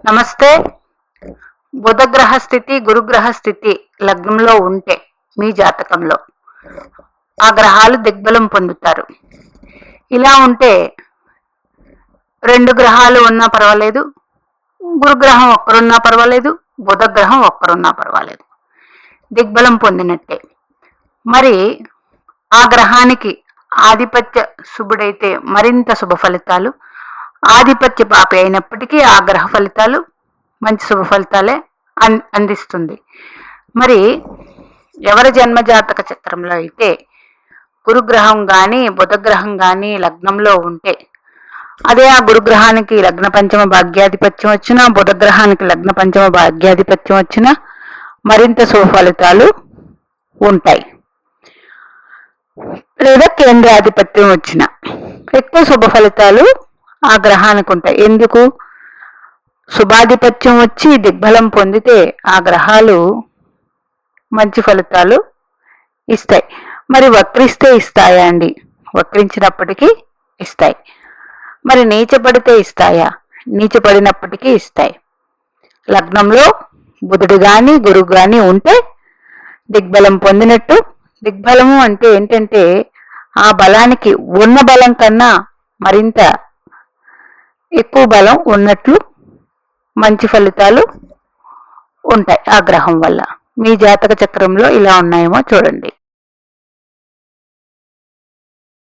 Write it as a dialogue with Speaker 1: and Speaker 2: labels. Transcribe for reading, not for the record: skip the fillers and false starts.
Speaker 1: నమస్తే. బుధగ్రహ స్థితి గురుగ్రహ స్థితి లగ్నంలో ఉంటే మీ జాతకంలో ఆ గ్రహాలు దిగ్బలం పొందుతారు. ఇలా ఉంటే 2 గ్రహాలు ఉన్నా పర్వాలేదు, గురుగ్రహం ఒక్కరున్నా పర్వాలేదు, బుధగ్రహం ఒక్కరున్నా పర్వాలేదు, దిగ్బలం పొందినట్టే. మరి ఆ గ్రహానికి ఆధిపత్య శుభుడైతే మరింత శుభ ఫలితాలు, ఆధిపత్య పాపి అయినప్పటికీ ఆ గ్రహ ఫలితాలు మంచి శుభ ఫలితాలే అందిస్తుంది. మరి ఎవరి జన్మజాతక చక్రంలో అయితే గురుగ్రహం కానీ బుధగ్రహం కానీ లగ్నంలో ఉంటే, అదే ఆ గురుగ్రహానికి లగ్న పంచమ భాగ్యాధిపత్యం వచ్చినా, బుధగ్రహానికి లగ్న పంచమ భాగ్యాధిపత్యం వచ్చినా మరింత శుభ ఫలితాలు ఉంటాయి. లేదా కేంద్రాధిపత్యం వచ్చిన ఎక్కువ శుభ ఫలితాలు ఆ గ్రహానికి ఉంటాయి. ఎందుకు? శుభాధిపత్యం వచ్చి దిగ్బలం పొందితే ఆ గ్రహాలు మంచి ఫలితాలు ఇస్తాయి. మరి వక్రిస్తే ఇస్తాయా అండి? వక్రించినప్పటికీ ఇస్తాయి. మరి నీచపడితే ఇస్తాయా? నీచపడినప్పటికీ ఇస్తాయి. లగ్నంలో బుధుడు కానీ గురువు కానీ ఉంటే దిగ్బలం పొందినట్టు. దిగ్బలము అంటే ఏంటంటే ఆ బలానికి ఉన్న బలం కన్నా మరింత ఎక్కువ బలం ఉన్నట్లు మంచి ఫలితాలు ఉంటాయి ఆ గ్రహం వల్ల. మీ జాతక చక్రంలో ఇలా ఉన్నాయేమో చూడండి.